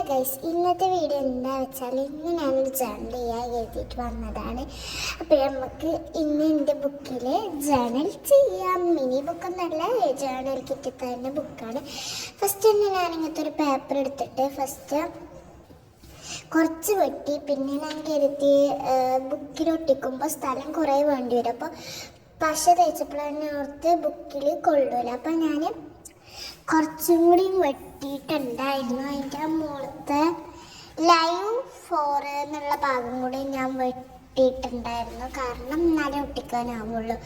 Guys, ഇന്നത്തെ video എന്താ വെച്ചാൽ ഇന്ന് ഞാനൊരു ജേണൽ ചെയ്യാൻ എഴുതിയിട്ട് വന്നതാണ്. അപ്പോൾ നമുക്ക് ഇന്ന് എൻ്റെ ബുക്കിൽ ജേണൽ ചെയ്യാം. മിനി ബുക്കൊന്നല്ല, ജേണൽ കിറ്റി തന്നെ ബുക്കാണ്. ഫസ്റ്റ് തന്നെ ഞാനിങ്ങനത്തെ ഒരു പേപ്പർ എടുത്തിട്ട് ഫസ്റ്റ് കുറച്ച് വെട്ടി, പിന്നെ ഞാൻ കരുതി ബുക്കിലൊട്ടിക്കുമ്പോൾ സ്ഥലം കുറേ വേണ്ടി വരും. അപ്പോൾ പശ തേച്ചപ്പോഴാണ് ഓർത്ത് ബുക്കിൽ കൊള്ളൂല. അപ്പം ഞാൻ കുറച്ചും കൂടി വെട്ടിയിട്ടുണ്ടായിരുന്നു. അതിൻ്റെ മുകളത്തെ ലൈവ് 4 എന്നുള്ള ഭാഗം കൂടി ഞാൻ വെട്ടിയിട്ടുണ്ടായിരുന്നു, കാരണം എന്നാലേ ഒട്ടിക്കാനാവുള്ളൂ.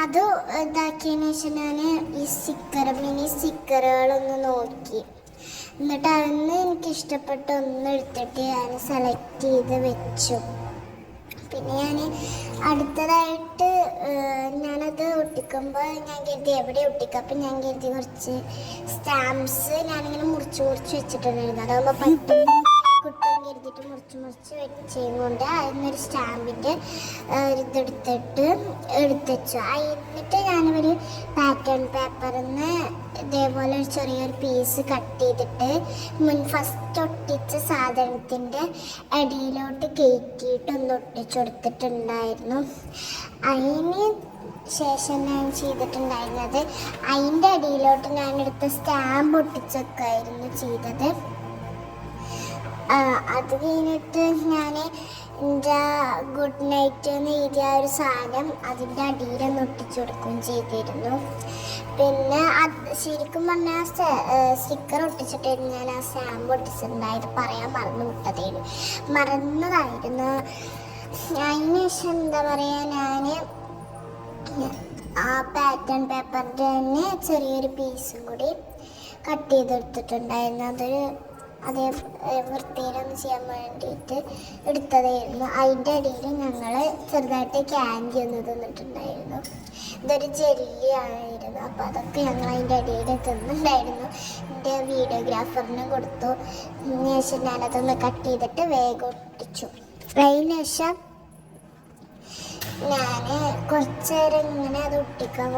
അത് ഇതാക്കിയതിന് ശേഷം ഞാൻ ഈ മിനി സ്റ്റിക്കറുകളൊന്ന് നോക്കി, എന്നിട്ട് അതൊന്ന് എനിക്കിഷ്ടപ്പെട്ട ഒന്ന് എടുത്തിട്ട് ഞാൻ സെലക്ട് ചെയ്ത് വെച്ചു. പിന്നെ ഞാൻ അടുത്തതായിട്ട് ഞാനത് ഒട്ടിക്കുമ്പോൾ ഞാൻ കരുതി എവിടെ ഒട്ടിക്കുക. അപ്പം ഞാൻ കരുതി കുറച്ച് സ്റ്റാമ്പ്സ് ഞാനിങ്ങനെ മുറിച്ച് വെച്ചിട്ടുണ്ടായിരുന്നു. അതാകുമ്പോൾ പെട്ടെന്ന് കുട്ടിയും കരുതിയിട്ട് മുറിച്ച് വെച്ചതും കൊണ്ട് അതിനൊരു സ്റ്റാമ്പിൻ്റെ ഇതെടുത്തിട്ട് എടുത്തുവെച്ചു. എന്നിട്ട് ഞാനൊരു പാറ്റേൺ പേപ്പറിൽ നിന്ന് ഇതേപോലെ ഒരു ചെറിയൊരു പീസ് കട്ട് ചെയ്തിട്ട് ഫസ്റ്റ് ഒട്ടിച്ച സാധനത്തിൻ്റെ അടിയിലോട്ട് കയറ്റിയിട്ട് ഒന്ന് ഒട്ടിച്ചെടുത്തിട്ടുണ്ടായിരുന്നു. അതിന് ശേഷം ഞാൻ ചെയ്തിട്ടുണ്ടായിരുന്നത് അതിൻ്റെ അടിയിലോട്ട് ഞാൻ എടുത്ത സ്റ്റാമ്പ് ഒട്ടിച്ചൊക്കെയായിരുന്നു ചെയ്തത്. അത് കഴിഞ്ഞിട്ട് ഞാൻ എൻ്റെ ഗുഡ് നൈറ്റ് എന്ന് എഴുതിയ ഒരു സാധനം അതിൻ്റെ അടിയിലൊന്ന് ഒട്ടിച്ചു കൊടുക്കുകയും ചെയ്തിരുന്നു. പിന്നെ ശരിക്കും പറഞ്ഞാൽ സ്റ്റിക്കർ ഒട്ടിച്ചിട്ടായിരുന്നു ഞാൻ ആ സ്റ്റാമ്പ് ഒട്ടിച്ചിട്ടുണ്ടായത്. പറയാൻ മറന്നതായിരുന്നു. അതിന് ശേഷം എന്താ പറയുക, ഞാൻ ആ പാറ്റേൺ പേപ്പറിൻ്റെ തന്നെ ചെറിയൊരു പീസും കൂടി കട്ട് ചെയ്തെടുത്തിട്ടുണ്ടായിരുന്നു. അതൊരു അതേ വൃത്തിയിലൊന്ന് ചെയ്യാൻ വേണ്ടിയിട്ട് എടുത്തതായിരുന്നു. അതിൻ്റെ അടിയിൽ ഞങ്ങൾ ചെറുതായിട്ട് ക്യാൻഡി ഒന്ന് തിന്നിട്ടുണ്ടായിരുന്നു. ഇതൊരു ജെല്ലി ആയിരുന്നു. അപ്പോൾ അതൊക്കെ ഞങ്ങൾ അതിൻ്റെ അടിയിൽ തിന്നിട്ടുണ്ടായിരുന്നു. എൻ്റെ വീഡിയോഗ്രാഫറിന് കൊടുത്തു. അതിന് ശേഷം ഞാനതൊന്ന് കട്ട് ചെയ്തിട്ട് വേഗം ഒട്ടിച്ചു. അതിന് ശേഷം ഞാൻ കുറച്ച് നേരം ഇങ്ങനെ അത് ഒട്ടിക്കാൻ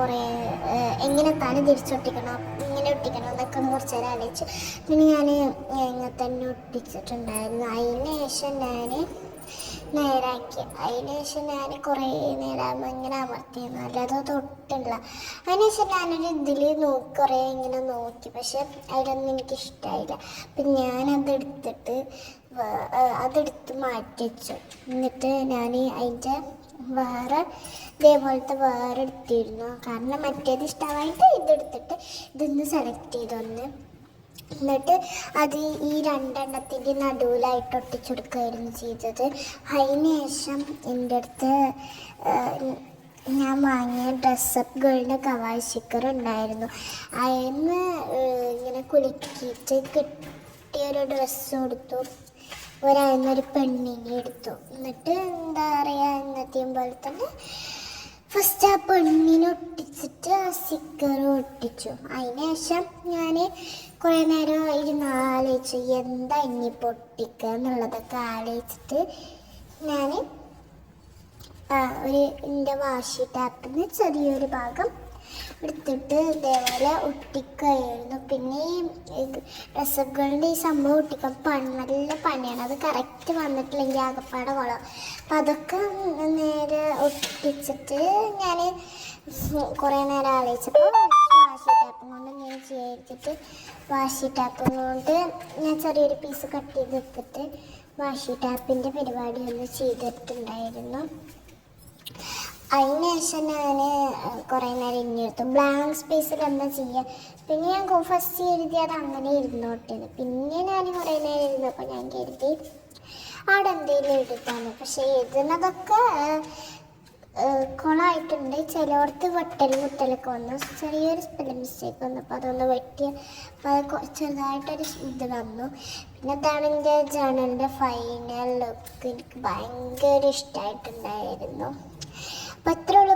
എങ്ങനെ തന്നെ തിരിച്ചൊട്ടിക്കണം, ഇങ്ങനെ ഒട്ടിക്കണം എന്നൊക്കെ കുറച്ച് നേരം ആലോചിച്ചു. പിന്നെ ഞാൻ ഇങ്ങനെ തന്നെ ഒട്ടിച്ചിട്ടുണ്ടായിരുന്നു. അതിന് ശേഷം ഞാൻ നേരാക്കി. അതിന് ശേഷം ഞാൻ കുറേ നേരം ഇങ്ങനെ അമർത്തിയിരുന്നു, അല്ലാതെ അത് ഒട്ടില്ല. അതിന് ശേഷം ഞാനൊരു ഇതിൽ കുറേ ഇങ്ങനെ നോക്കി, പക്ഷെ അതിലൊന്നും എനിക്കിഷ്ടമായില്ല. അപ്പം അതെടുത്ത് മാറ്റി വെച്ചു. എന്നിട്ട് ഞാൻ അതിൻ്റെ ഇതേപോലത്തെ വേറെ എടുത്തിരുന്നു, കാരണം മറ്റേത് ഇഷ്ടമായിട്ട് ഇതെടുത്തിട്ട് ഇതൊന്ന് സെലക്ട് ചെയ്തൊന്ന്, എന്നിട്ട് അത് ഈ 2 എണ്ണത്തിൻ്റെ നടുവിലായിട്ട് ഒട്ടിച്ചെടുക്കുകയായിരുന്നു ചെയ്തത്. അതിന് ശേഷം എൻ്റെ അടുത്ത് ഞാൻ വാങ്ങിയ ഡ്രസ്സപ്പ് ഗേളിൻ്റെ കവായ് സ്റ്റിക്കർ ഉണ്ടായിരുന്നു. അതിന് ഇങ്ങനെ കുലുക്കിയിട്ട് കിട്ടിയൊരു ഡ്രസ്സ് കൊടുത്തു. അതിനൊരു പെണ്ണിനെ എടുത്തു. എന്നിട്ട് എന്താ പറയുക, ഇന്നത്തെയും പോലെ തന്നെ ഫസ്റ്റ് ആ പെണ്ണിനെ ഒട്ടിച്ചിട്ട് ആ സ്റ്റിക്കർ ഒട്ടിച്ചു. അതിന് ശേഷം ഞാൻ കുറേ നേരം ആലോചിച്ചു എന്താ ഇനിയിപ്പോൾ ഒട്ടിക്കുക എന്നുള്ളതൊക്കെ ആലോചിച്ചിട്ട് ഞാൻ എൻ്റെ വാഷി ടാപ്പിൽ നിന്ന് ചെറിയൊരു ഭാഗം എടുത്തിട്ട് ഇതേപോലെ ഒട്ടിക്കുകയായിരുന്നു. പിന്നെ ഈ ഡ്രസ്സുകളുടെ ഈ സംഭവം ഒട്ടിക്കാൻ നല്ല പണിയാണ്. അത് കറക്റ്റ് വന്നിട്ടില്ലെങ്കിൽ ആകപ്പാടെ കുളം. അപ്പം അതൊക്കെ നേരെ ഒട്ടിച്ചിട്ട് ഞാൻ കുറേ നേരം ആലോചിച്ചപ്പോൾ വാഷി ടാപ്പും കൊണ്ട് ഞാൻ ചെയ്തിട്ട് വാഷി ടാപ്പും കൊണ്ട് ഞാൻ ചെറിയൊരു പീസ് കട്ട് ചെയ്തെടുത്തിട്ട് വാഷി ടാപ്പിൻ്റെ പരിപാടി ഒന്ന് ചെയ്തിട്ടുണ്ടായിരുന്നു. അതിന് ശേഷം ഞാൻ കുറേ നേരം ഇനിയെടുത്തു. ബ്ലാങ്ക് സ്പേസിൽ എന്താ ചെയ്യുക, പിന്നെ ഞാൻ ഫസ്റ്റ് എഴുതി അത് അങ്ങനെ ഇരുന്നോട്ടേന്ന്. പിന്നെ ഞാൻ കുറേ നേരം ഇരുന്നപ്പോൾ ഞാൻ കരുതി അവിടെ എന്തെങ്കിലും എഴുതാന്ന്. പക്ഷേ എഴുതുന്നതൊക്കെ കുളമായിട്ടുണ്ട്. ചിലയിടത്ത് മുട്ടലൊക്കെ വന്നു, ചെറിയൊരു സ്പെല്ലിംഗ് മിസ്റ്റേക്ക് വന്നു. അപ്പോൾ അതൊന്ന് വെട്ടി, അപ്പോൾ അത് ചെറുതായിട്ടൊരു ഇത് വന്നു. പിന്നെ അതാണ് എൻ്റെ ജേണലിൻ്റെ ഫൈനൽ ലുക്ക്. എനിക്ക് ഭയങ്കര ഇഷ്ടമായിട്ടുണ്ടായിരുന്നു. അപ്പോൾ അത്രേ ഉള്ളൂ.